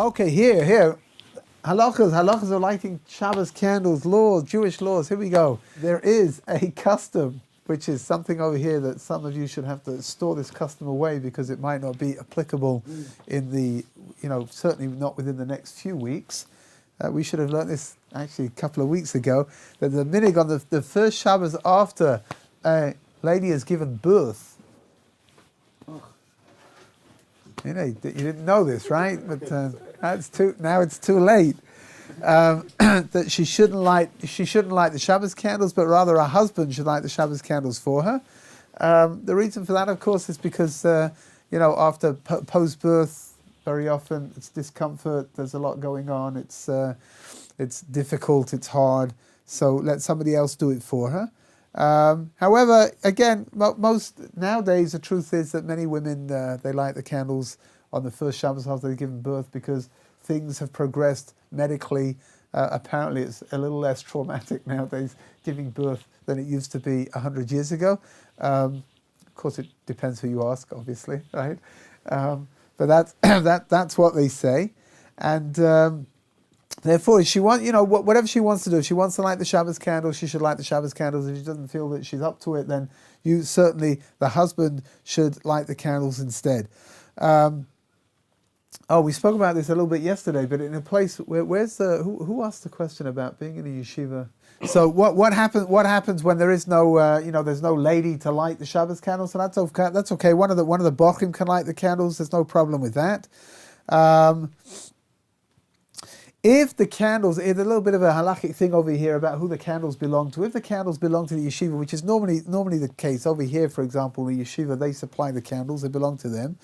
Okay, here. Halachas are lighting Shabbos candles, laws, Jewish laws. Here we go. There is a custom, which is something over here that some of you should have to store this custom away because it might not be applicable in the, certainly not within the next few weeks. We should have learned this actually a couple of weeks ago, that the minig on the first Shabbos after a lady has given birth. You didn't know this, right? But now it's too late. That she shouldn't light the Shabbos candles, but rather her husband should light the Shabbos candles for her. The reason for that, of course, is because after post-birth, very often it's discomfort. There's a lot going on. It's difficult. It's hard. So let somebody else do it for her. However, again, most nowadays the truth is that many women they light the candles on the first Shabbos after they've given birth because things have progressed medically. Apparently, it's a little less traumatic nowadays giving birth than it used to be 100 years ago. Of course, it depends who you ask, obviously, right? But that's what they say, and. Therefore, whatever she wants to do, if she wants to light the Shabbos candles, she should light the Shabbos candles. If she doesn't feel that she's up to it, then the husband should light the candles instead. We spoke about this a little bit yesterday, but in a place who asked the question about being in a yeshiva? So what happens when there is no there's no lady to light the Shabbos candles? So that's okay. One of the bochim can light the candles. There's no problem with that. If the candles, it's a little bit of a halachic thing over here about who the candles belong to. If the candles belong to the yeshiva, which is normally the case, over here, for example, the yeshiva, they supply the candles, they belong to them,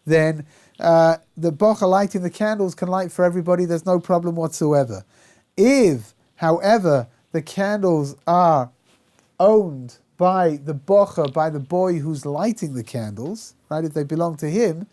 then the bocha lighting the candles can light for everybody, there's no problem whatsoever. If, however, the candles are owned by the bocha, by the boy who's lighting the candles, right, if they belong to him,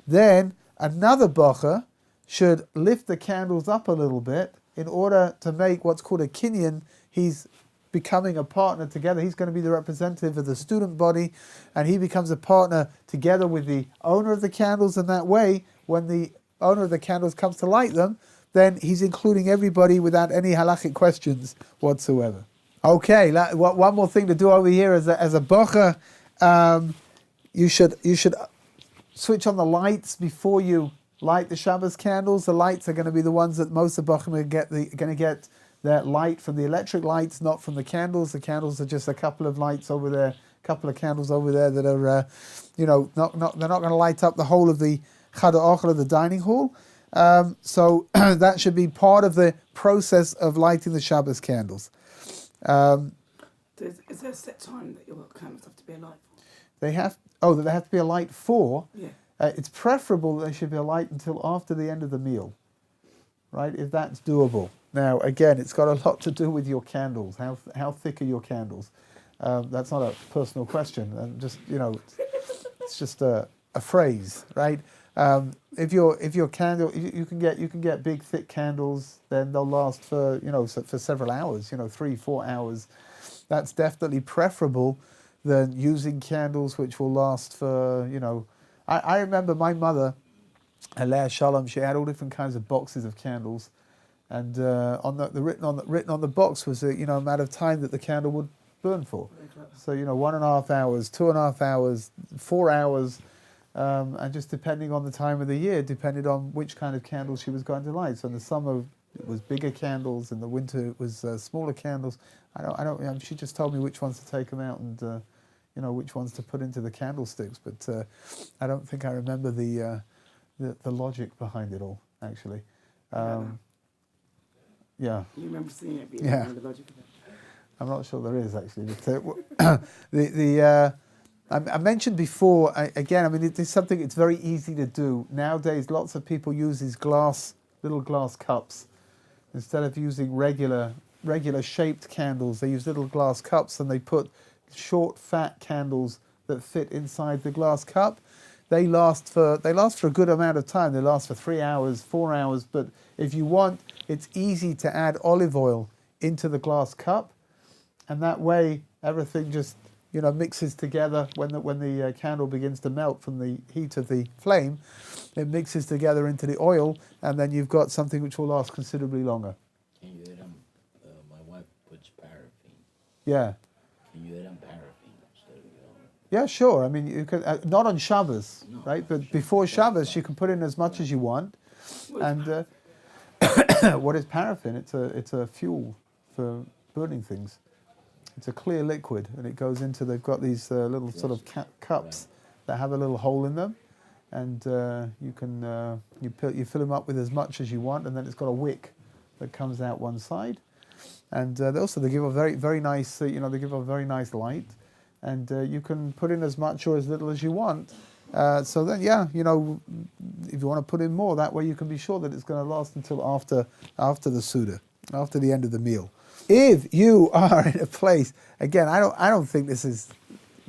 then another bocha should lift the candles up a little bit in order to make what's called a kinyan. He's becoming a partner together. He's going to be the representative of the student body, and he becomes a partner together with the owner of the candles, and that way, when the owner of the candles comes to light them, then he's including everybody without any halachic questions whatsoever. Okay, one more thing to do over here as a bocha, you should switch on the lights before you light the Shabbos candles. The lights are going to be the ones that most of the bochum are going to get their light from the electric lights, not from the candles. The candles are just a couple of lights over there, a couple of candles over there that are, they're not going to light up the whole of the Chadar Ochel of the dining hall. So that should be part of the process of lighting the Shabbos candles. Is there a set time that your candles have to be alight for? They have to be a light for? Yeah. It's preferable that they should be alight until after the end of the meal, right? If that's doable. Now, again, it's got a lot to do with your candles. How thick are your candles? That's not a personal question. It's just a phrase, right? If your candle, you can get big thick candles, then they'll last for for several hours. 3-4 hours. That's definitely preferable than using candles which will last for I remember my mother, Aleh Shalom, she had all different kinds of boxes of candles, and written on the box was the amount of time that the candle would burn for. So 1.5 hours, 2.5 hours, 4 hours, and just depending on the time of the year, depended on which kind of candles she was going to light. So in the summer it was bigger candles, in the winter it was smaller candles. I don't. She just told me which ones to take them out and. Which ones to put into the candlesticks, but I don't think I remember the logic behind it all, actually. Yeah. You remember seeing it, but you Yeah. don't remember the logic of it. I'm not sure there is, actually. But, I mentioned before, it's something it's very easy to do. Nowadays, lots of people use these little glass cups. Instead of using regular shaped candles, they use little glass cups, and they put short, fat candles that fit inside the glass cup. They last for a good amount of time. They last for 3 hours, 4 hours. But if you want, it's easy to add olive oil into the glass cup, and that way everything just mixes together when the candle begins to melt from the heat of the flame. it mixes together into the oil, and then you've got something which will last considerably longer. Can you add my wife puts paraffin. Yeah. Can you add paraffin instead of Yeah, sure. I mean, you can not on Shabbos, right? But before Shabbos, you can put in as much as you want. And what is paraffin? It's a fuel for burning things. It's a clear liquid, and it goes into. They've got these little sort of cups that have a little hole in them, and you can you fill them up with as much as you want, and then it's got a wick that comes out one side, and they give a very nice they give a very nice light, and you can put in as much or as little as you want. So then, if you want to put in more, that way you can be sure that it's going to last until after the Suda, after the end of the meal. If you are in a place, again, I don't think this is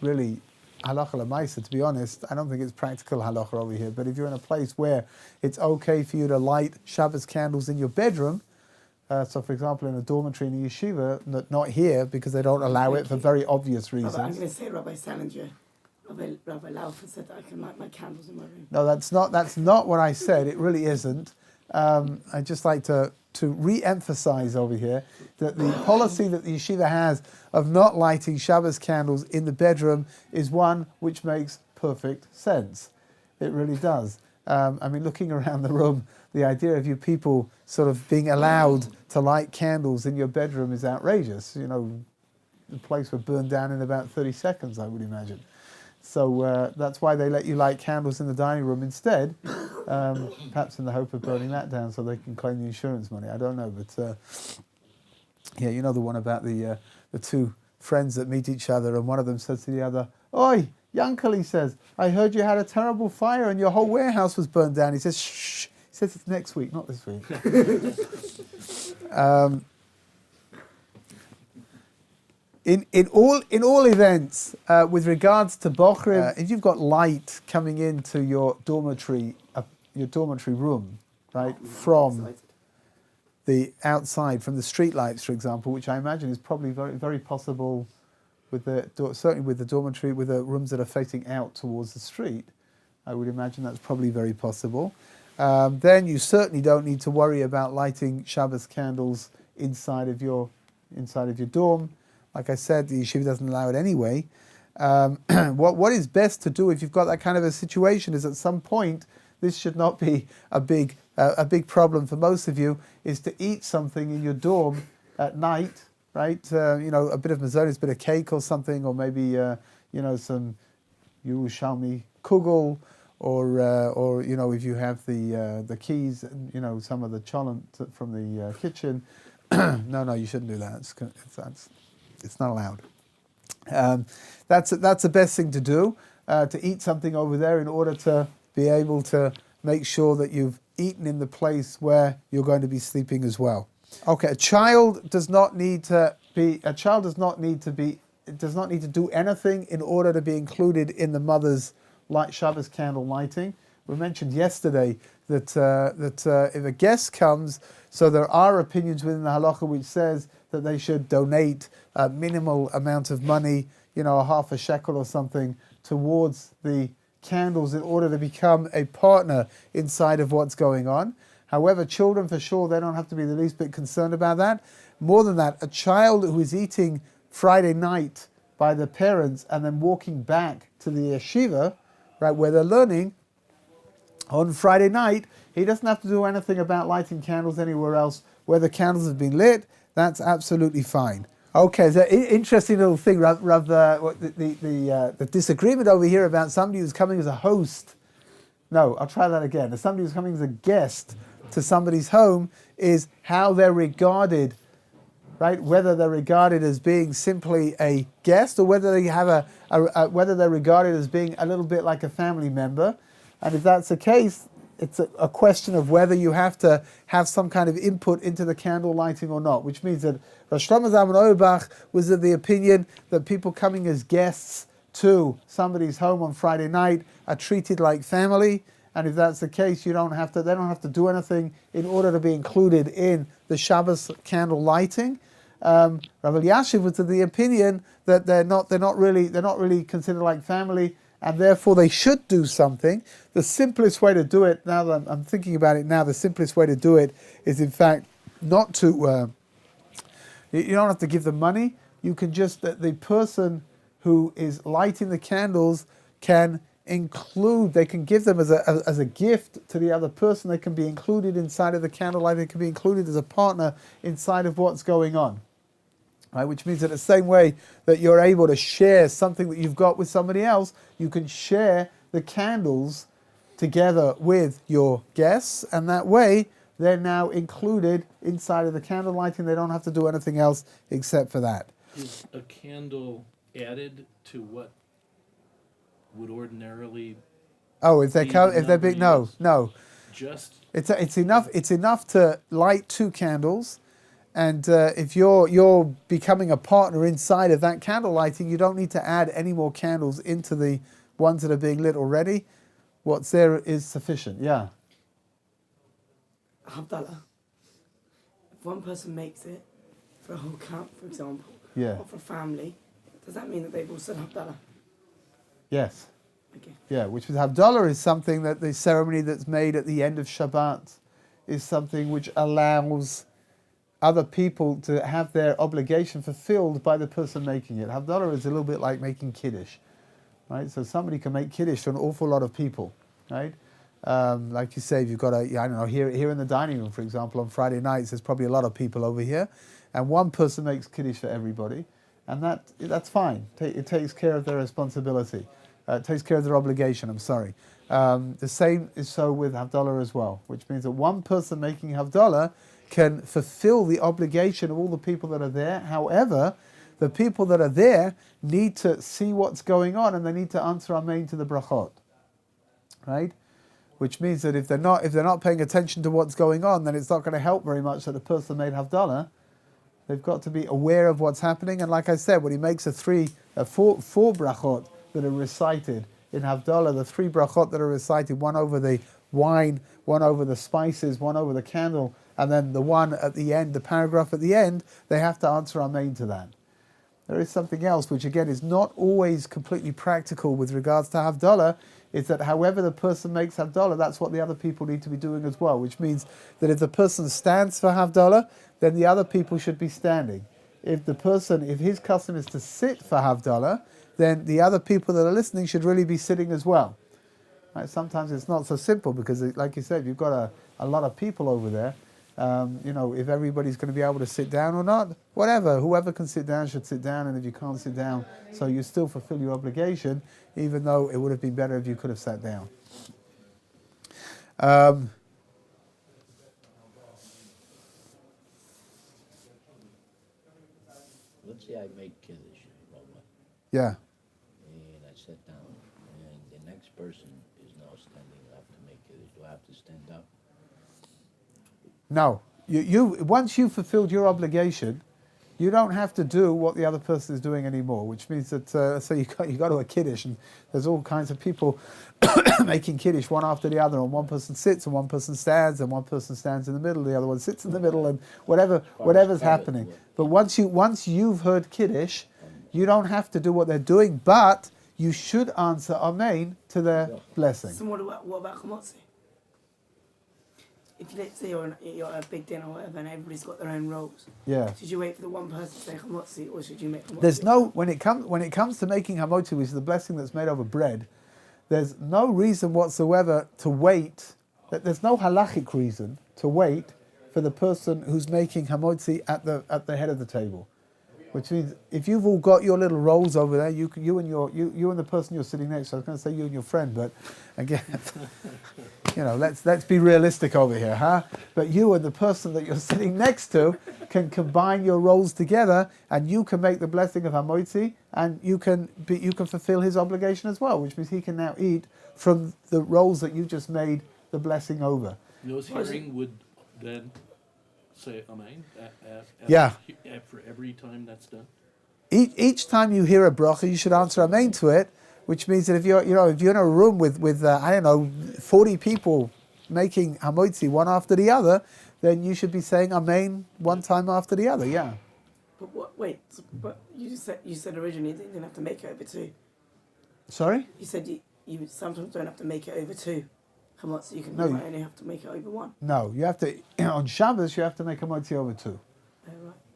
really halacha l'maisa, to be honest. I don't think it's practical halacha over here. But if you're in a place where it's okay for you to light Shabbos candles in your bedroom, so for example in a dormitory in a yeshiva, not here because they don't allow it for very obvious reasons. I'm going to say Rabbi Salinger. Rabbi Lauffer said that I can light my candles in my room. No, that's not what I said. It really isn't. I'd just like to re-emphasize over here that the policy that the yeshiva has of not lighting Shabbos candles in the bedroom is one which makes perfect sense. It really does. I mean, looking around the room, the idea of you people sort of being allowed to light candles in your bedroom is outrageous. You know, the place would burn down in about 30 seconds, I would imagine. So that's why they let you light candles in the dining room instead, perhaps in the hope of burning that down so they can claim the insurance money. I don't know, but you know the one about the two friends that meet each other, and one of them says to the other, "Oi, Yankel," he says, "I heard you had a terrible fire and your whole warehouse was burned down." He says, "Shh." He says, "It's next week, not this week." In all events, with regards to bochrim, if you've got light coming into your dormitory room, right, from the outside, from the street lights, for example, which I imagine is probably very, very possible with certainly with the dormitory, with the rooms that are facing out towards the street, I would imagine that's probably very possible. Then you certainly don't need to worry about lighting Shabbos candles inside of your dorm. Like I said, the yeshiva doesn't allow it anyway. What is best to do if you've got that kind of a situation is at some point, this should not be a big problem for most of you, is to eat something in your dorm at night, right? A bit of mazonos, a bit of cake or something, or maybe some Yerushalmi kugel, or if you have the keys, some of the cholent from the kitchen. No, you shouldn't do that. It's not allowed. That's the best thing to do, to eat something over there in order to be able to make sure that you've eaten in the place where you're going to be sleeping as well. Okay, a child does not need to do anything in order to be included in the mother's Shabbos candle lighting. We mentioned yesterday that if a guest comes, so there are opinions within the halacha which says that they should donate a minimal amount of money, a half a shekel or something, towards the candles in order to become a partner inside of what's going on. However, children, for sure, they don't have to be the least bit concerned about that. More than that, a child who is eating Friday night by the parents and then walking back to the yeshiva, right, where they're learning, on Friday night, he doesn't have to do anything about lighting candles anywhere else. Where the candles have been lit, that's absolutely fine. Okay, the interesting little thing, the disagreement over here about somebody who's coming as a host. No, I'll try that again. As somebody who's coming as a guest to somebody's home is how they're regarded, right? Whether they're regarded as being simply a guest or whether they have whether they're regarded as being a little bit like a family member. And if that's the case, it's a question of whether you have to have some kind of input into the candle lighting or not, which means that Rosh Shlomo Zalman Auerbach was of the opinion that people coming as guests to somebody's home on Friday night are treated like family, and if that's the case, they don't have to do anything in order to be included in the Shabbos candle lighting. Rabbi Yashiv was of the opinion that they're not really considered like family, and therefore they should do something. The simplest way to do it, now that I'm thinking about it now, the simplest way to do it is in fact not to, you don't have to give them money. You can just, the person who is lighting the candles can include, they can give them as a gift to the other person. They can be included inside of the candlelight. They can be included as a partner inside of what's going on. Right? Which means that the same way that you're able to share something that you've got with somebody else, you can share the candles together with your guests, and that way they're now included inside of the candle lighting. They don't have to do anything else except for that. Is a candle added to what would ordinarily? Oh, if they're big, no. Just it's enough to light 2 candles, and if you're becoming a partner inside of that candle lighting, you don't need to add any more candles into the ones that are being lit already. What's there is sufficient. Yeah. Havdalah. If one person makes it for a whole camp, for example, Yeah. or for a family, does that mean that they've all said Havdalah? Yes. Okay. Yeah, which is Havdalah is something that the ceremony that's made at the end of Shabbat is something which allows other people to have their obligation fulfilled by the person making it. Havdalah is a little bit like making Kiddush, right? So somebody can make Kiddush to an awful lot of people, right? Like you say, if you've got I don't know, here in the dining room, for example, on Friday nights, there's probably a lot of people over here, and one person makes Kiddush for everybody, and that's fine. It takes care of their responsibility. It takes care of their obligation, I'm sorry. The same is so with Havdalah as well, which means that one person making Havdalah can fulfill the obligation of all the people that are there. However, the people that are there need to see what's going on, and they need to answer Amen to the brachot, right? Which means that if they're not paying attention to what's going on, then it's not going to help very much that the person made Havdalah. They've got to be aware of what's happening, and like I said, when he makes four brachot that are recited in Havdalah, the 3 brachot that are recited, one over the wine, one over the spices, one over the candle, and then the one at the end, the paragraph at the end, they have to answer Amen to that. There is something else which again is not always completely practical with regards to Havdalah, is that however the person makes Havdalah, that's what the other people need to be doing as well, which means that if the person stands for Havdalah, then the other people should be standing. If his custom is to sit for Havdalah, then the other people that are listening should really be sitting as well. Right? Sometimes it's not so simple because, like you said, you've got a lot of people over there. If everybody's going to be able to sit down or not, whatever. Whoever can sit down should sit down, and if you can't sit down, so you still fulfill your obligation, even though it would have been better if you could have sat down. Let's say I make Kiddush, Rabbi, Yeah. and I sit down, and the next person is now standing up to make Kiddush. Do I have to stand up? No. You once you've fulfilled your obligation, you don't have to do what the other person is doing anymore, which means that, so you go to a Kiddush, and there's all kinds of people making Kiddush one after the other, and one person sits, and one person stands, and one person stands in the middle, the other one sits in the middle, and whatever's happening. But once you've heard Kiddush, you don't have to do what they're doing, but you should answer Amen to their blessing. So what about Chamotzi? If let's say you're at a big dinner or whatever, and everybody's got their own roles, Yeah. should you wait for the one person to say Chamotzi, or should you make Chamotzi? There's no, when it comes to making hamotzi, which is the blessing that's made over bread, there's no reason whatsoever to wait. There's no halachic reason to wait for the person who's making hamotzi at the head of the table. Which means if you've all got your little roles over there, you and the person you're sitting next to. I was going to say you and your friend, but again, let's be realistic over here, huh? But you and the person that you're sitting next to can combine your roles together, and you can make the blessing of hamotzi, and you can fulfill his obligation as well, which means he can now eat from the roles that you just made the blessing over. those hearing would then say Amen Yeah. for every time that's done. Each time you hear a bracha, you should answer Amen to it, which means that if you're in a room with 40 people making hamotzi one after the other, then you should be saying Amen one time after the other. Yeah. But you said originally you didn't have to make it over 2. Sorry? You said you sometimes don't have to make it over 2 chametz. You No, might only have to make it over 1. No, you have to, on Shabbos, you have to make a motzi over 2, Oh,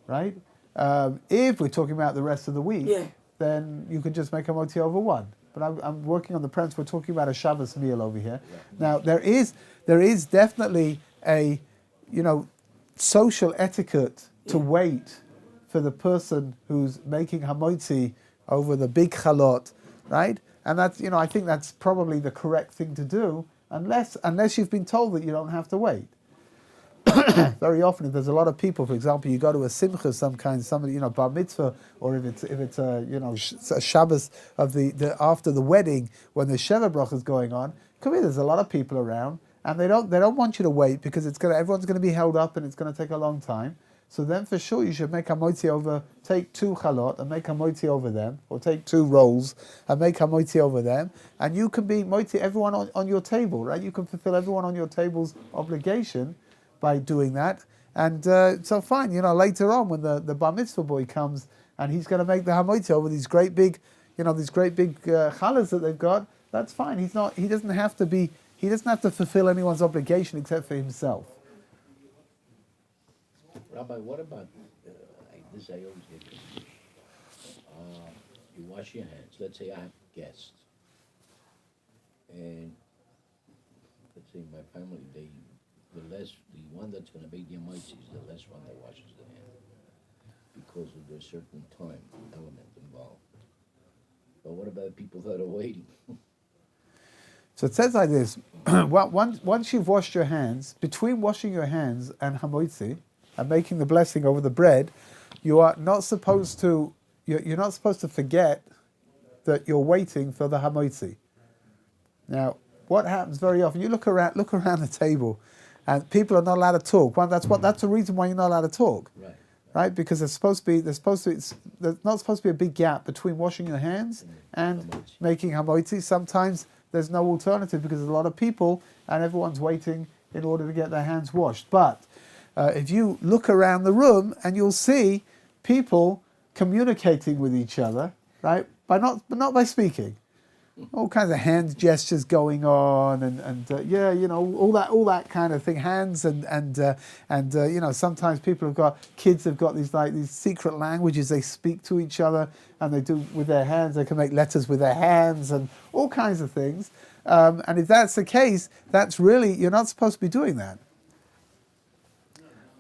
right. right? If we're talking about the rest of the week, Yeah. then you could just make a motzi over 1. But I'm working on the premise, we're talking about a Shabbos meal over here. Now, there is definitely a, social etiquette to wait for the person who's making hamotzi over the big chalot, right? And that's, I think that's probably the correct thing to do, unless you've been told that you don't have to wait. Very often, if there's a lot of people, for example, you go to a simcha, somebody, bar mitzvah, or if it's a Shabbos of the after the wedding when the sheva bracha is going on, there's a lot of people around, and they don't want you to wait because everyone's going to be held up and it's going to take a long time. So then, for sure, you should make a motzi over, take 2 chalot and make a motzi over them, or take 2 rolls and make a motzi over them, and you can be motzi everyone on your table, right? You can fulfill everyone on your table's obligation by doing that. And so fine, later on when the bar mitzvah boy comes and he's going to make the hamotzi over these great big challahs that they've got, that's fine. He doesn't have to fulfill anyone's obligation except for himself. Rabbi, what about, like this I always get confused. You wash your hands. Let's say I have guests. And let's say my family, the one that's going to make the hamotzi is the less one that washes their hands. Because of the certain time element involved. But what about people that are waiting? So it says like this, once you've washed your hands, between washing your hands and hamotzi, and making the blessing over the bread, you are not supposed to. You're not supposed to forget that you're waiting for the hamotzi. Now, what happens very often? You look around the table, and people are not allowed to talk. Well, that's the reason why you're not allowed to talk, right? Because there's not supposed to be a big gap between washing your hands and making hamotzi. Sometimes there's no alternative because there's a lot of people and everyone's waiting in order to get their hands washed. But if you look around the room and you'll see people communicating with each other, right? But not by speaking. All kinds of hand gestures going on, and all that kind of thing. Hands and sometimes kids have got these secret languages they speak to each other, and they do with their hands. They can make letters with their hands and all kinds of things. And if that's the case, that's really, you're not supposed to be doing that.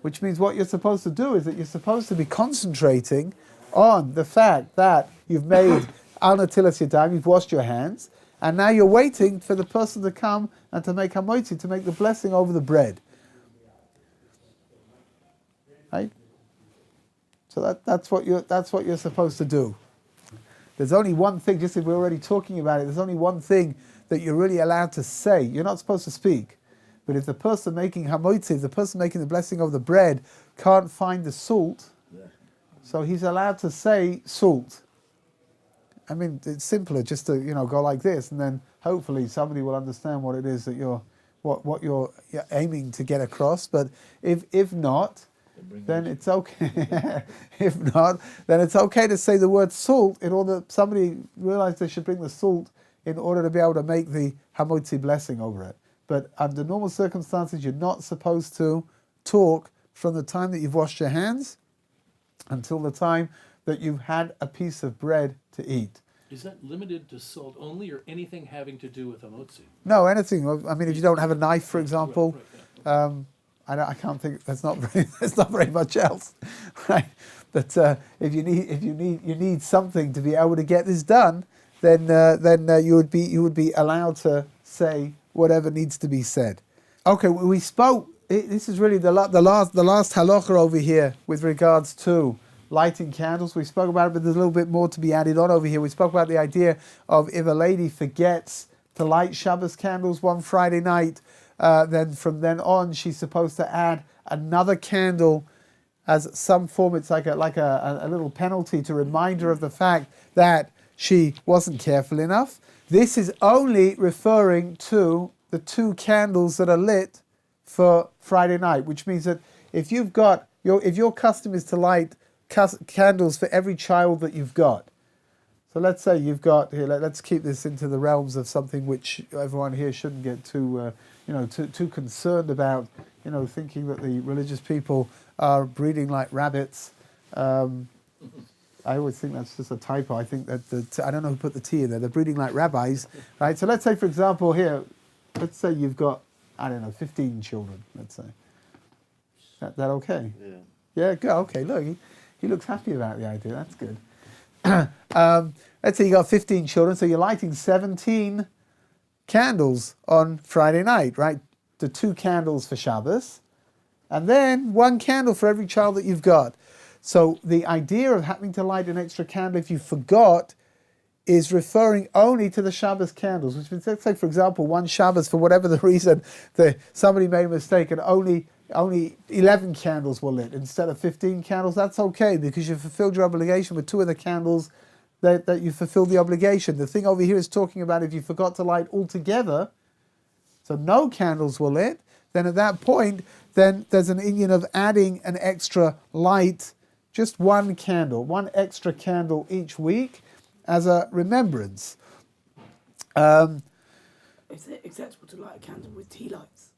Which means what you're supposed to do is that you're supposed to be concentrating on the fact that you've made al natilas yadayim, you've washed your hands, and now you're waiting for the person to come and to make hamotzi, to make the blessing over the bread. Right? So that's what you're supposed to do. There's only one thing, just if we're already talking about it, there's only one thing that you're really allowed to say. You're not supposed to speak. But if the person making hamotzi, the person making the blessing of the bread, can't find the salt, so he's allowed to say salt. I mean, it's simpler just to go like this, and then hopefully somebody will understand what it is that what you're aiming to get across. But if not, then it's okay. If not, then it's okay to say the word salt in order somebody realized they should bring the salt in order to be able to make the hamotzi blessing over it. But under normal circumstances, you're not supposed to talk from the time that you've washed your hands until the time that you've had a piece of bread to eat. Is that limited to salt only, or anything having to do with hamotzi? No, anything. I mean, if you don't have a knife, for example, I can't think. There's not very much else, right? But if you need something to be able to get this done, then you would be allowed to say whatever needs to be said. Okay, we spoke. This is really the last halacha over here with regards to lighting candles. We spoke about it, but there's a little bit more to be added on over here. We spoke about the idea of if a lady forgets to light Shabbos candles one Friday night, then from then on she's supposed to add another candle as some form. It's like a little penalty to remind her of the fact that she wasn't careful enough. This is only referring to the 2 candles that are lit for Friday night, which means that if your custom is to light candles for every child that you've got, So let's say you've got here. Let's keep this into the realms of something which everyone here shouldn't get too, too concerned about. Thinking that the religious people are breeding like rabbits. I always think that's just a typo. I think that I don't know who put the T in there. They're breeding like rabbis, right? So let's say, for example, here, let's say you've got, 15 children. Let's say. That okay? Yeah. Yeah, good. Okay, look, he looks happy about the idea. That's good. Let's say you got 15 children, so you're lighting 17 candles on Friday night, right? The 2 candles for Shabbos, and then 1 candle for every child that you've got. So the idea of having to light an extra candle if you forgot is referring only to the Shabbos candles, which means, let's say, for example, one Shabbos, for whatever the reason, somebody made a mistake and only 11 candles were lit instead of 15 candles. That's okay, because you fulfilled your obligation with 2 of the candles that you fulfilled the obligation. The thing over here is talking about if you forgot to light altogether, so no candles were lit, then at that point, then there's an inyan of adding an extra light, just 1 candle, 1 extra candle each week as a remembrance. Is it acceptable to light a candle with tea lights?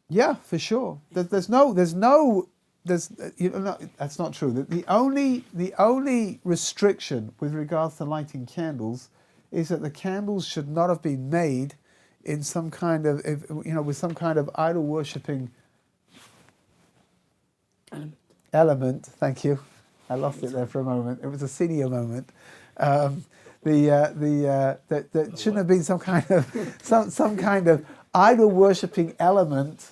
Yeah, for sure. That's not true. The only restriction with regards to lighting candles is that the candles should not have been made in some kind of, with some kind of idol worshipping element. Thank you. I lost it there for a moment. It was a senior moment. That shouldn't have been some kind of idol worshipping element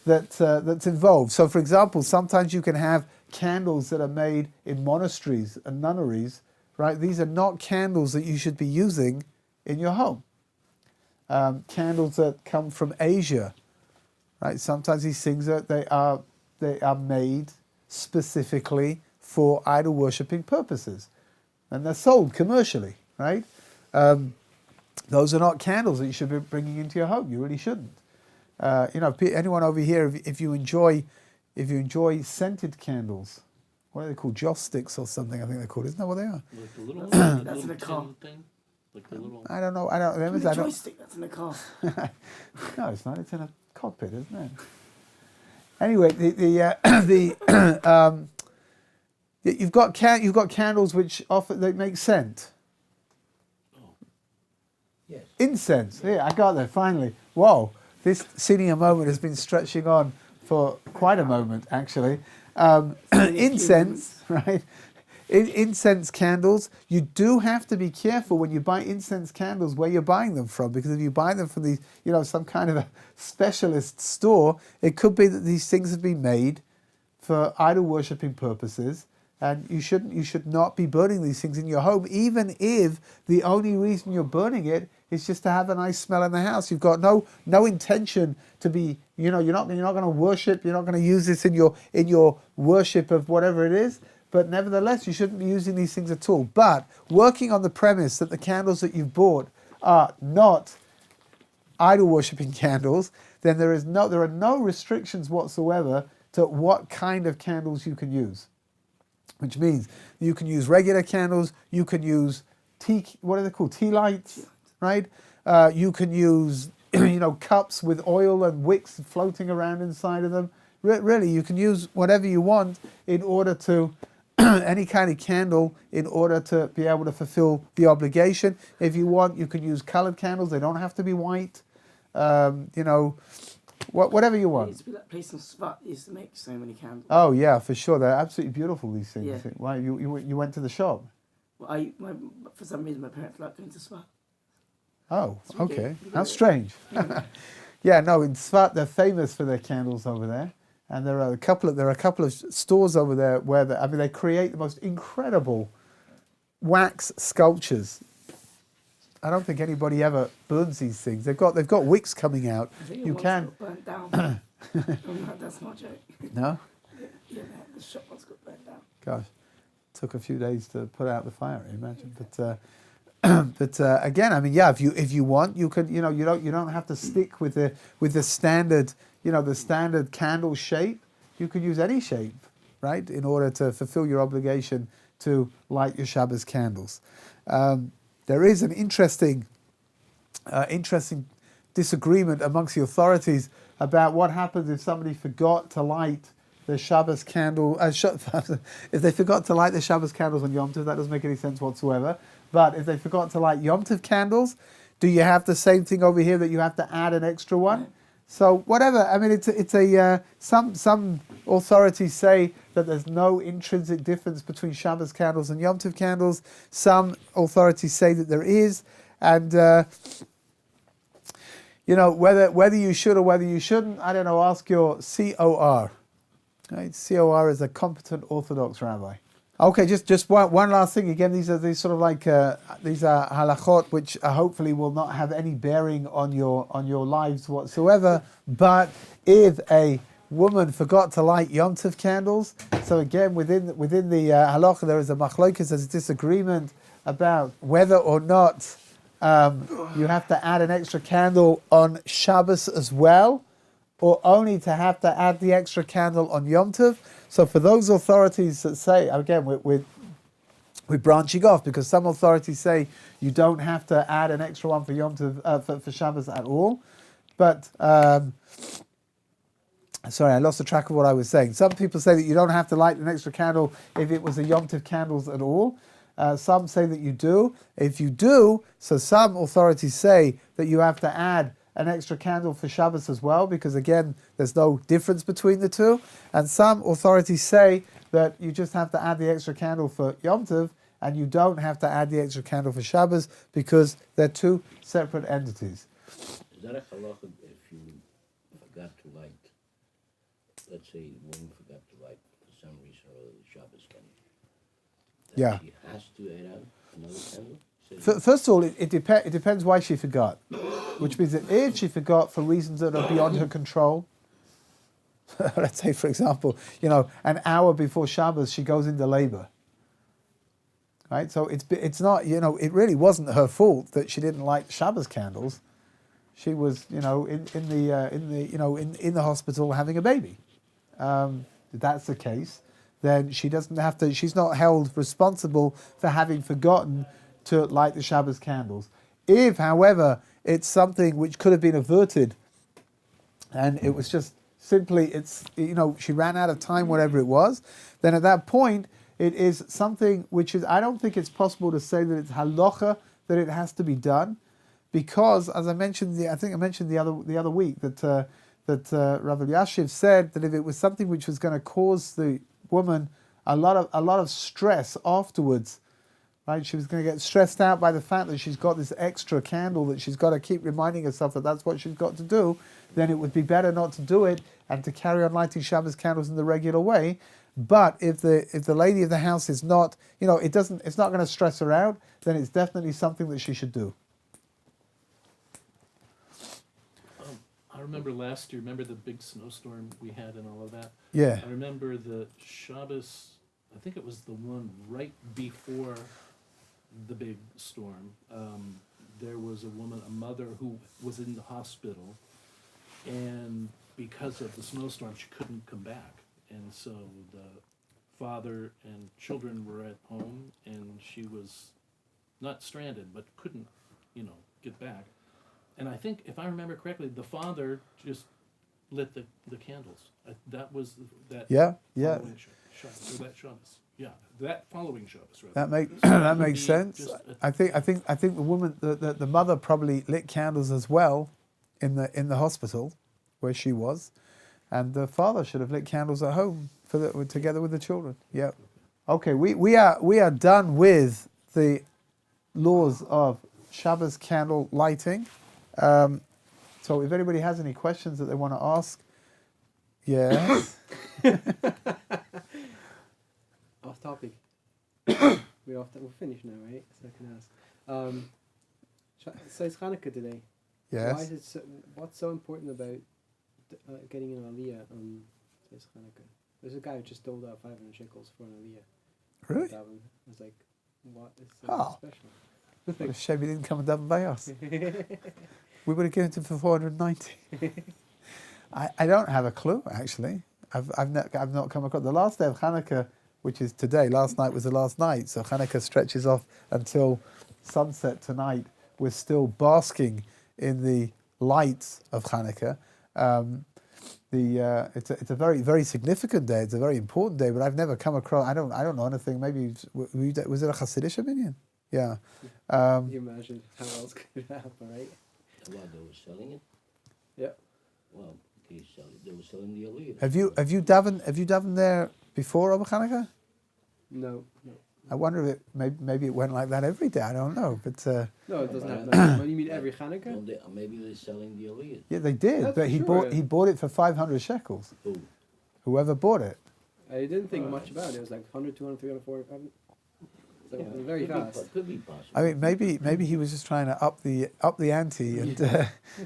that's involved. So, for example, sometimes you can have candles that are made in monasteries and nunneries, right? These are not candles that you should be using in your home. Candles that come from Asia, right? Sometimes these things they are made specifically for idol worshipping purposes, and they're sold commercially, right? Those are not candles that you should be bringing into your home. You really shouldn't. Anyone over here, if you enjoy scented candles, what are they called? Joss sticks or something? I think they're called. Isn't that what they are? Like the little, That's in a car. thing. Like the little. I don't know. The joystick that's in the car. No, it's not. It's in a cockpit, isn't it? Anyway, you've got candles which they make scent. Yes. Incense. Yeah, I got there finally. Whoa, this senior moment has been stretching on for quite a moment, actually. Incense, right? Incense candles. You do have to be careful when you buy incense candles where you're buying them from, because if you buy them from some kind of a specialist store, it could be that these things have been made for idol worshipping purposes. And you should not be burning these things in your home, even if the only reason you're burning it is just to have a nice smell in the house. You've got no intention to be, you're not going to worship. You're not going to use this in your worship of whatever it is. But nevertheless, you shouldn't be using these things at all. But working on the premise that the candles that you've bought are not idol worshipping candles, then there are no restrictions whatsoever to what kind of candles you can use. Which means you can use regular candles, you can use what are they called? Tea lights, right? You can use, cups with oil and wicks floating around inside of them. Really, you can use whatever you want in order to, any kind of candle in order to be able to fulfill the obligation. If you want, you can use colored candles. They don't have to be white. Whatever you want. It used to be that place in Shabbat that used to make so many candles. Oh yeah, for sure. They're absolutely beautiful, these things. Yeah. Why you went to the shop? Well, for some reason my parents like going to Shabbat. Oh, So we okay. go- How strange. Yeah, no, in Tzfat they're famous for their candles over there, and there are a couple of stores over there where they create the most incredible wax sculptures. I don't think anybody ever burns these things. They've got wicks coming out. I think You once can. got burnt down. That's not a joke. No? Yeah, the shop once got burnt down. Gosh, took a few days to put out the fire. I imagine, but again, I mean, yeah, if you want, you could, you don't have to stick with the standard, the standard candle shape. You could use any shape, right, in order to fulfill your obligation to light your Shabbos candles. there is an interesting disagreement amongst the authorities about what happens if somebody forgot to light the Shabbos candle. If they forgot to light the Shabbos candles on Yom Tov, that doesn't make any sense whatsoever. But if they forgot to light Yom Tov candles, do you have the same thing over here that you have to add an extra one? So whatever. I mean, some authorities say that there's no intrinsic difference between Shabbos candles and Yom Tov candles. Some authorities say that there is, and whether you should or whether you shouldn't, I don't know. Ask your COR. Right? COR is a competent Orthodox rabbi. Okay, just one last thing. Again, these are sort of like these are halachot which hopefully will not have any bearing on your lives whatsoever. But if a woman forgot to light Yom Tov candles, so again within the halacha there is a machlokes, there's a disagreement about whether or not you have to add an extra candle on Shabbos as well, or only to have to add the extra candle on Yom Tov. So for those authorities that say, again, we're branching off, because some authorities say you don't have to add an extra one for Yom Tov, for Shabbos at all. But, sorry, I lost the track of what I was saying. Some people say that you don't have to light an extra candle if it was a Yom Tov candles at all. Some say that you do. If you do, so some authorities say that you have to add an extra candle for Shabbos as well, because again, there's no difference between the two. And some authorities say that you just have to add the extra candle for Yom Tov, and you don't have to add the extra candle for Shabbos, because they're two separate entities. Is that a halacha if you forgot to light, let's say a woman forgot to light for some reason or other the Shabbos candle? Yeah. She has to add out another candle? First of all, it depends why she forgot, which means that if she forgot for reasons that are beyond her control, let's say, for example, an hour before Shabbos she goes into labor, right? So it's not, it really wasn't her fault that she didn't light Shabbos candles. She was, in the hospital having a baby. If that's the case, then she doesn't have to. She's not held responsible for having forgotten to light the Shabbos candles. If, however, it's something which could have been averted, and it was just simply, she ran out of time, whatever it was, then at that point, it is something which is, I don't think it's possible to say that it's halacha, that it has to be done, because, as I mentioned, I think I mentioned the other week, that Rabbi Yashiv said that if it was something which was going to cause the woman a lot of stress afterwards, right? She was going to get stressed out by the fact that she's got this extra candle that she's got to keep reminding herself that that's what she's got to do. Then it would be better not to do it and to carry on lighting Shabbos candles in the regular way. But if the lady of the house is not, it's not going to stress her out, then it's definitely something that she should do. I remember last year. Remember the big snowstorm we had and all of that. Yeah. I remember the Shabbos. I think it was the one right before the big storm. There was a mother who was in the hospital, and because of the snowstorm, she couldn't come back. And so the father and children were at home, and she was not stranded, but couldn't, get back. And I think, if I remember correctly, the father just lit the candles. That was that. Yeah. Following Shabbos, or that Shabbos. Yeah, that following Shabbos. Rather. That makes sense. I think the woman, the mother probably lit candles as well in the hospital where she was, and the father should have lit candles at home together with the children. Yeah. Okay, we are done with the laws of Shabbos candle lighting. So if anybody has any questions that they want to ask, yes. Off topic. We're finished now, right? So I can ask. So it's Hanukkah today. Yes. Why is it what's so important about getting an aliyah on this Hanukkah? There's a guy who just doled out 500 shekels for an aliyah. Really? I was like, what is so special? What a shame he didn't come and daven by us. We would have given it to him for 490. I don't have a clue, actually. I've not come across. The last day of Hanukkah, which is today, last night was the last night, so Hanukkah stretches off until sunset tonight, we're still basking in the lights of Hanukkah. It's a very, very significant day. It's a very important day, but I've never come across. I don't know anything. Maybe was it a Hasidic minyan? Yeah. Can you imagine how else could it happen, right? Well, they were selling it. Yeah. Well, they were selling the aliyah. Have you davened there before over Hanukkah? No. I wonder if maybe it went like that every day. I don't know, but No, it doesn't happen. But you mean every Hanukkah? Maybe they're selling the aliyah. yeah, they did. That's But for he sure. bought it for 500 shekels. Who? Whoever bought it. I didn't think much about it. It was like 100, 200, 300, 400, 500. So it was very fast. Could be possible. I mean, maybe he was just trying to up the ante, and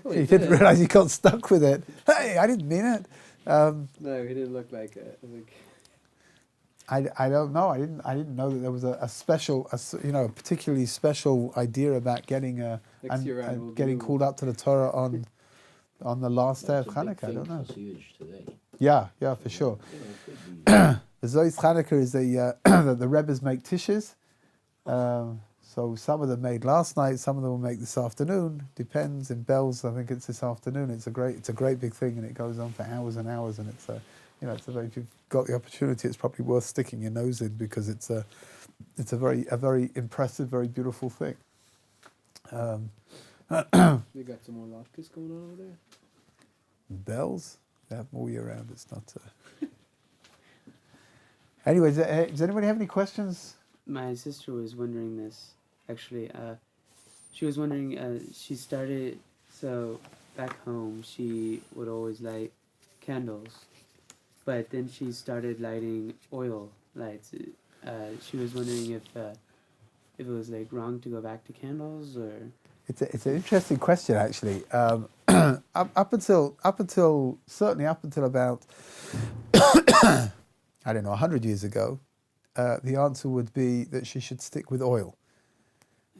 Well, he didn't realize he got stuck with it. Hey, I didn't mean it. No, he didn't look like it. I don't know. I didn't know that there was a special, a particularly special idea about getting Next year round will getting be- called up to the Torah on the last day of That's a big Hanukkah. I thing don't know. for Jewish today. Yeah, for sure. You know, it could be. The Zois Hanukkah is the Rebbes make tishes. So some of them made last night, some of them will make this afternoon. Depends. In Bells, I think it's this afternoon. It's a great big thing, and it goes on for hours and hours. And it's if you've got the opportunity, it's probably worth sticking your nose in, because it's a very impressive, very beautiful thing. They got some more latkes going on over there. Bells, they have them all year round. It's not. Anyways, does anybody have any questions? My sister was wondering this, actually. She was wondering, she started, so back home, she would always light candles, but then she started lighting oil lights. She was wondering if it was like wrong to go back to candles, or... It's an interesting question, actually. Up until about I don't know 100 years ago, the answer would be that she should stick with oil.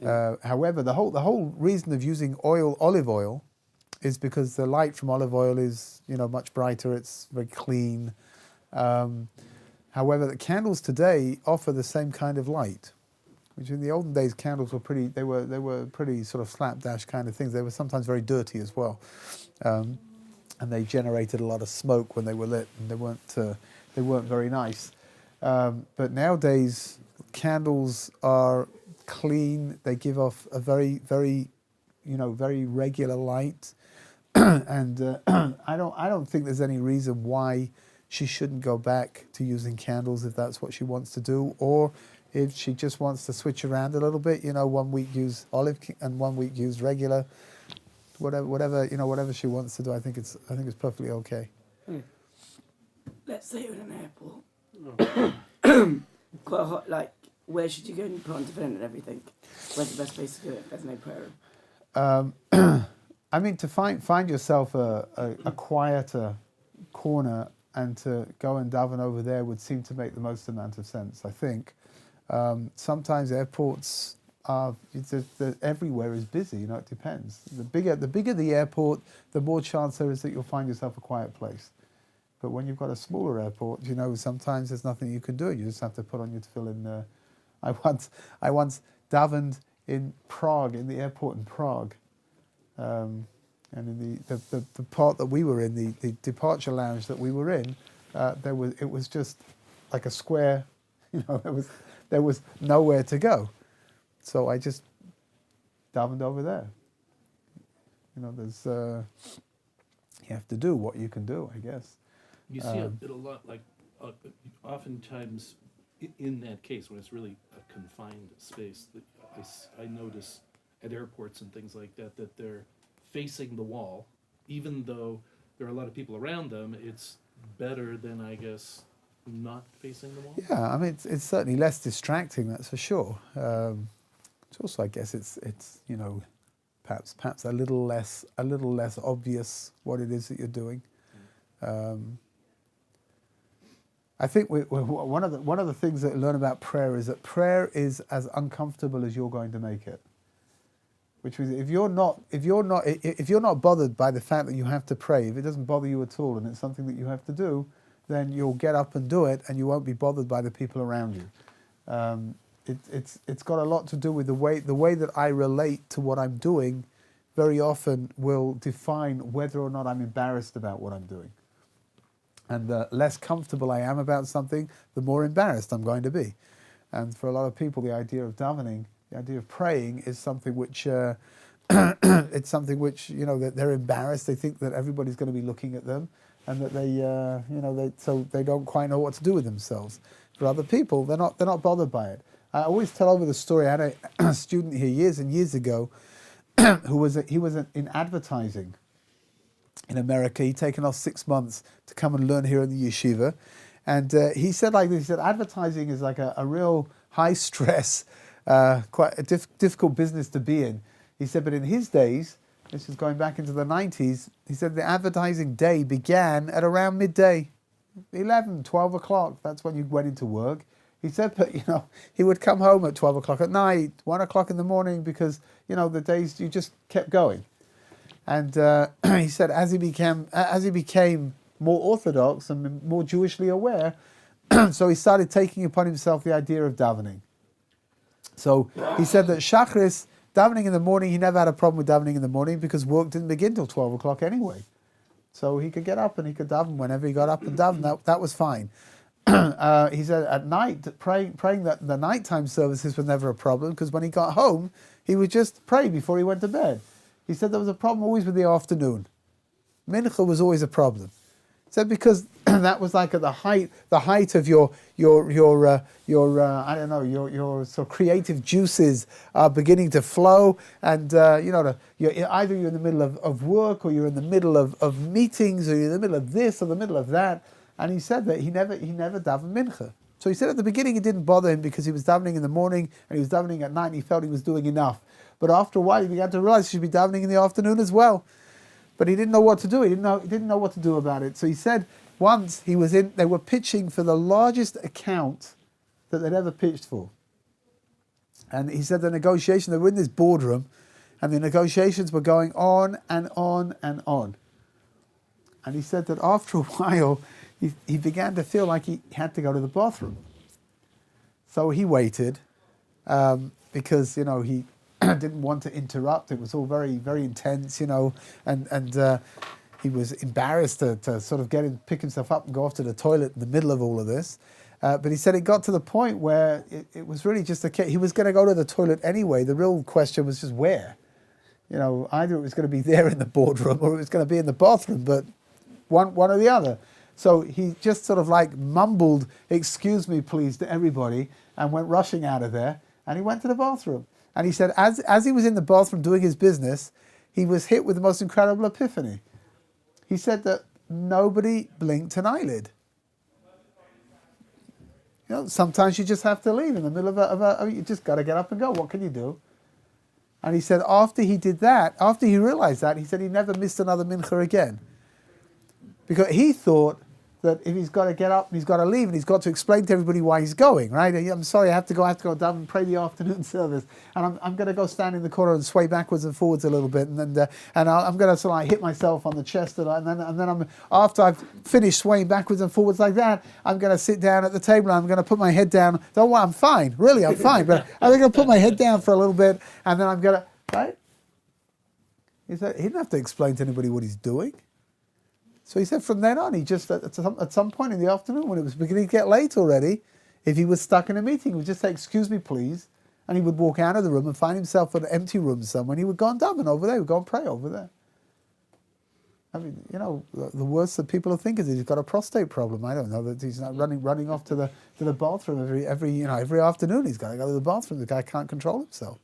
However, the whole reason of using olive oil, is because the light from olive oil is much brighter. It's very clean. However, the candles today offer the same kind of light, which in the olden days candles were pretty. They were pretty sort of slapdash kind of things. They were sometimes very dirty as well, and they generated a lot of smoke when they were lit, and they weren't very nice. But nowadays, candles are clean. They give off a very, very, very regular light, and I don't think there's any reason why she shouldn't go back to using candles if that's what she wants to do, or if she just wants to switch around a little bit. 1 week use olive and 1 week use regular. Whatever she wants to do, I think it's perfectly okay. Let's say you're in an airport. Quite hot, like, where should you go and you put on to vent and everything? Where's the best place to do it? There's no prayer. I mean, to find yourself a quieter corner and to go and daven over there would seem to make the most amount of sense, I think. Sometimes airports are, everywhere is busy, it depends. The bigger the airport, the more chance there is that you'll find yourself a quiet place. But when you've got a smaller airport, sometimes there's nothing you can do. You just have to put on your tefillin. I once davened in Prague, in the airport in Prague. And in the part that we were in, the departure lounge that we were in, it was just like a square, there was nowhere to go. So I just davened over there. There's you have to do what you can do, I guess. You see it a lot, like oftentimes in that case when it's really a confined space, that I notice at airports and things like that they're facing the wall, even though there are a lot of people around them. It's better than, I guess, not facing the wall. Yeah, I mean it's certainly less distracting, that's for sure. It's also, I guess, it's perhaps a little less obvious what it is that you're doing. I think one of the things that we learn about prayer is that prayer is as uncomfortable as you're going to make it. Which means if you're not bothered by the fact that you have to pray, if it doesn't bother you at all and it's something that you have to do, then you'll get up and do it, and you won't be bothered by the people around you. it's got a lot to do with the way that I relate to what I'm doing. Very often will define whether or not I'm embarrassed about what I'm doing. And the less comfortable I am about something, the more embarrassed I'm going to be. And for a lot of people, the idea of davening, the idea of praying, is something which it's something which, that they're embarrassed. They think that everybody's going to be looking at them, and that so they don't quite know what to do with themselves. For other people, they're not bothered by it. I always tell over the story. I had a student here years and years ago he was in advertising in America. He'd taken off 6 months to come and learn here in the yeshiva. And he said like this, he said, advertising is like a real high stress, quite a difficult business to be in. He said, but in his days, this is going back into the 90s, he said the advertising day began at around midday, 11, 12 o'clock. That's when you went into work. He said, but, he would come home at 12 o'clock at night, 1 o'clock in the morning, because, the days you just kept going. And he said as he became more orthodox and more Jewishly aware, so he started taking upon himself the idea of davening. So he said that Shachris, davening in the morning, he never had a problem with davening in the morning because work didn't begin till 12 o'clock anyway. So he could get up and he could daven whenever he got up and daven. That was fine. He said at night, praying that the nighttime services were never a problem because when he got home, he would just pray before he went to bed. He said there was a problem always with the afternoon. Mincha was always a problem. He said because that was like at the height of your I don't know, your sort of creative juices are beginning to flow, and either you're in the middle of work, or you're in the middle of meetings, or you're in the middle of this or the middle of that. And he said that he never davened mincha. So he said at the beginning it didn't bother him because he was davening in the morning and he was davening at night and he felt he was doing enough. But after a while he began to realize he should be davening in the afternoon as well. But he didn't know what to do. He didn't know what to do about it. So he said once they were pitching for the largest account that they'd ever pitched for. And he said they were in this boardroom and the negotiations were going on and on and on. And he said that after a while, he began to feel like he had to go to the bathroom. So he waited because, he didn't want to interrupt. It was all very, very intense, and he was embarrassed to sort of pick himself up and go off to the toilet in the middle of all of this. But he said it got to the point where it was really just he was going to go to the toilet anyway. The real question was just where. Either it was going to be there in the boardroom or it was going to be in the bathroom, but one or the other. So he just sort of like mumbled, "Excuse me, please," to everybody and went rushing out of there. And he went to the bathroom. And he said as he was in the bathroom doing his business, he was hit with the most incredible epiphany. He said that nobody blinked an eyelid. Sometimes you just have to leave in the middle of you just got to get up and go. What can you do? And he said after he did that, after he realized that, he said he never missed another mincha again. Because he thought that if he's got to get up and he's got to leave and he's got to explain to everybody why he's going, right? I'm sorry, I have to go down and pray the afternoon service, and I'm going to go stand in the corner and sway backwards and forwards a little bit, and I'm going to sort of hit myself on the chest, and then after I've finished swaying backwards and forwards like that, I'm going to sit down at the table and I'm going to put my head down. Don't worry, I'm fine, really, I'm fine, but I'm going to put my head down for a little bit, and then I'm going to, right? He said he didn't have to explain to anybody what he's doing. So he said from then on, he just, at some point in the afternoon, when it was beginning to get late already, if he was stuck in a meeting, he would just say, "Excuse me, please," and he would walk out of the room and find himself in an empty room somewhere, and he would go and daven over there, he would go and pray over there. I mean, the worst that people think is he's got a prostate problem. I don't know, that he's not running off to the bathroom every afternoon. He's got to go to the bathroom. The guy can't control himself.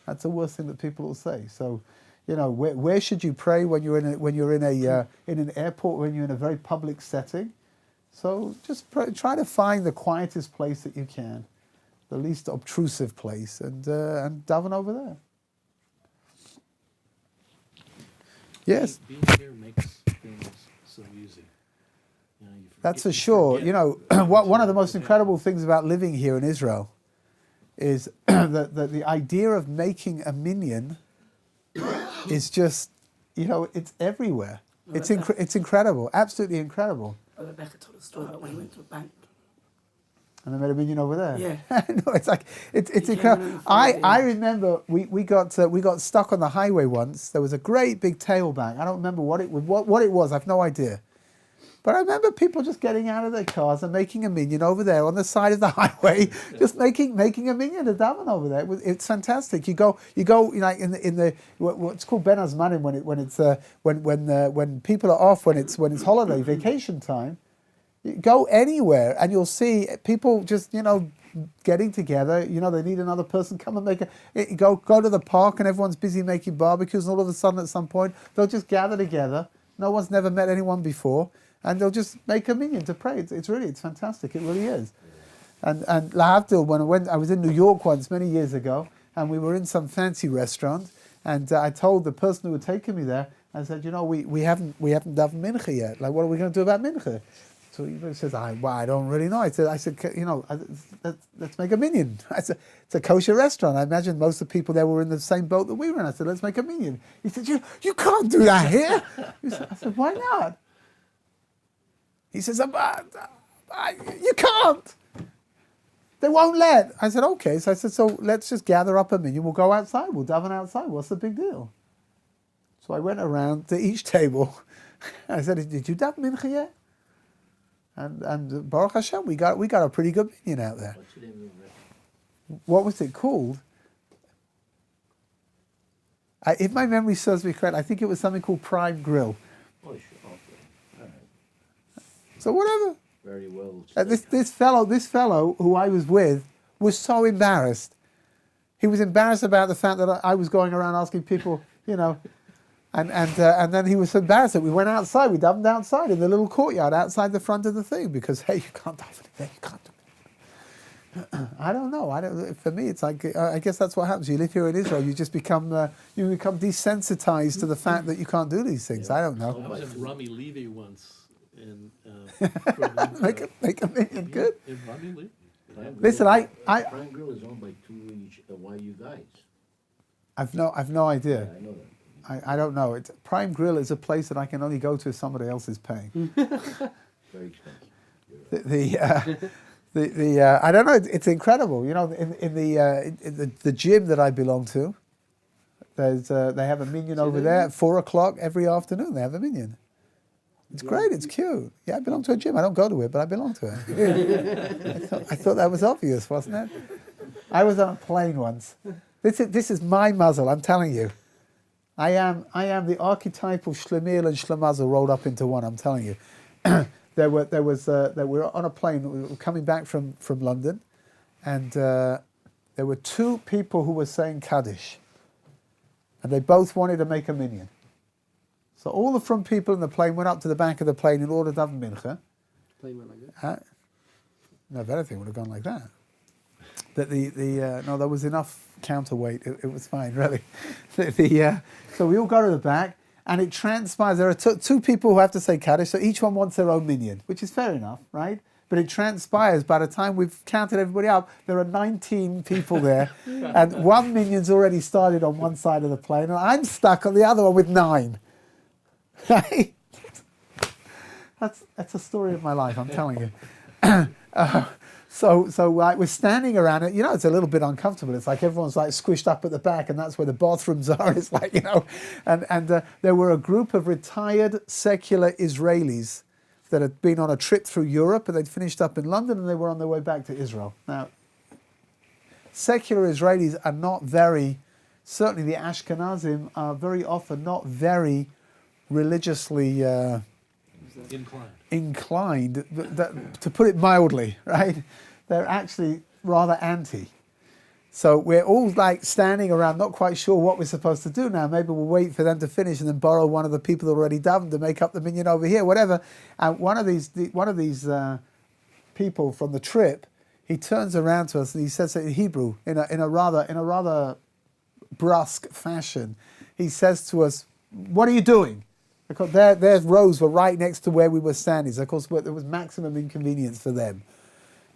That's the worst thing that people will say. So, where should you pray when you're in an airport, when you're in a very public setting? So just try to find the quietest place that you can, the least obtrusive place, and daven over there. Yes. Being here makes things so easy. That's for sure. One of the most incredible things about living here in Israel is that the idea of making a minyan is just, it's everywhere. It's incredible, absolutely incredible. Rebecca told a story about when he went to a bank. And I made a minion over there. Yeah. No, it's like it's You came incredible. in on Friday. I remember we got stuck on the highway once. There was a great big tailback. I don't remember what it was. I've no idea. But I remember people just getting out of their cars and making a minion over there on the side of the highway, just making a minion of daven over there. It's fantastic. You go like in the what's called Ben Azmanim when people are off, when it's holiday vacation time. You go anywhere and you'll see people just getting together. They need another person. Come and go to the park and everyone's busy making barbecues, and all of a sudden at some point they'll just gather together. No one's never met anyone before. And they'll just make a minion to pray. It's fantastic. It really is. And Lahavdil, when I was in New York once many years ago, and we were in some fancy restaurant, and I told the person who had taken me there, I said, we haven't done mincha yet. Like, what are we going to do about mincha? So he says, I don't really know. I said, let's make a minion. I said, it's a kosher restaurant. I imagine most of the people there were in the same boat that we were in. I said, let's make a minion. He said, you can't do that here. I said, why not? He says, you can't. They won't let. I said, okay. So I said, so let's just gather up a minion. We'll go outside. We'll daven outside. What's the big deal? So I went around to each table. I said, did you daven mincha yet? And Baruch Hashem, we got a pretty good minion out there. What's the name of it? What was it called? If my memory serves me correct, I think it was something called Prime Grill. Oh, sure. Okay. All right. So whatever. Very well. This fellow who I was with was so embarrassed. He was embarrassed about the fact that I was going around asking people, and then he was so embarrassed that we went outside. We davened outside in the little courtyard outside the front of the thing because you can't daven there. You can't do it. I don't know. For me, it's like I guess that's what happens. You live here in Israel, you just become desensitized to the fact that you can't do these things. I don't know. I was in Rami Levy once. And make a minion, good. In Rami Levy. Listen, Prime Grill is owned by two YU guys. I've no idea. Yeah, I know that. I don't know. Prime Grill is a place that I can only go to if somebody else is paying. Very expensive. I don't know. It's incredible. In the gym that I belong to, they have a minion over there at 4:00 every afternoon. They have a minion. It's great. It's cute. Yeah, I belong to a gym. I don't go to it, but I belong to it. I thought that was obvious, wasn't it? I was on a plane once. This is my muzzle. I'm telling you. I am the archetypal Shlemil and Shlemazel rolled up into one. I'm telling you. We were on a plane. We were coming back from London, and there were two people who were saying Kaddish, and they both wanted to make a minion. So all the front people in the plane went up to the back of the plane in order to daven mincha. Plane went like that. No, if anything would have gone like that. No, there was enough counterweight. It was fine, really. So we all go to the back, and it transpires. There are two people who have to say Kaddish, so each one wants their own minion, which is fair enough, right? But it transpires, by the time we've counted everybody up, there are 19 people there, and one minion's already started on one side of the plane, and I'm stuck on the other one with 9. Right? That's a story of my life, I'm telling you. So we're standing around it. It's a little bit uncomfortable. It's like everyone's like squished up at the back, and that's where the bathrooms are. It's like and there were a group of retired secular Israelis that had been on a trip through Europe, and they'd finished up in London, and they were on their way back to Israel. Now, secular Israelis are not very. Certainly, the Ashkenazim are very often not very religiously inclined, to put it mildly, right? They're actually rather anti. So we're all like standing around, not quite sure what we're supposed to do now. Maybe we'll wait for them to finish and then borrow one of the people that already davened to make up the minion over here, whatever. And one of these people from the trip, he turns around to us and he says it in Hebrew in a rather brusque fashion. He says to us, "What are you doing?" Because their rows were right next to where we were standing. So of course, there was maximum inconvenience for them.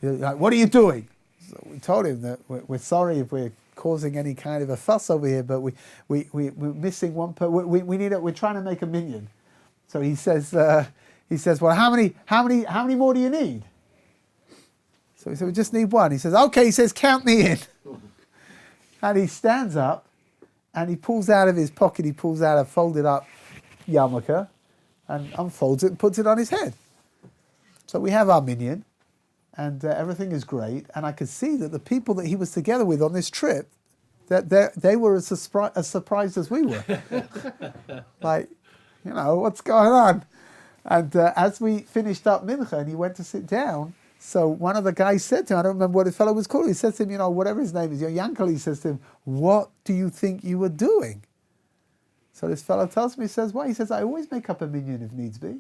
Like, "What are you doing?" So we told him that we're sorry if we're causing any kind of a fuss over here, but we're missing one. We're trying to make a minion. So he says, "Well, how many more do you need?" So he said, we just need one. He says, okay, he says, count me in. And he stands up and he pulls out of his pocket, he pulls out a folded up yarmulke and unfolds it and puts it on his head. So we have our minyan and everything is great. And I could see that the people that he was together with on this trip, that they were as surprised as we were. Like, you know, what's going on? And as we finished up mincha and he went to sit down, so one of the guys said to him, I don't remember what the fellow was called, he said to him, you know, whatever his name is, your Yankel, he says to him, what do you think you were doing? So this fellow tells me, he says, why? He says, I always make up a minyan if needs be.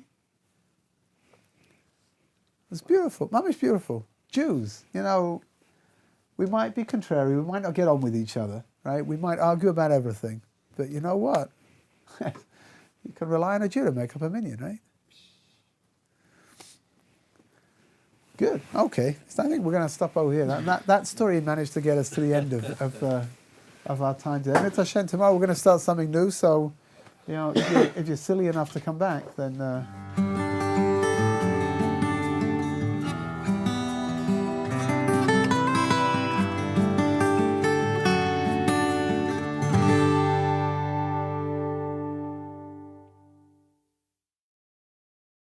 It's beautiful, mamish beautiful. Jews, you know, we might be contrary, we might not get on with each other, right? We might argue about everything, but you know what? You can rely on a Jew to make up a minyan, right? Good. Okay. So I think we're going to stop over here. That story managed to get us to the end of our time today. Mitzvah Hashem, tomorrow we're going to start something new. So, you know, if you're silly enough to come back, then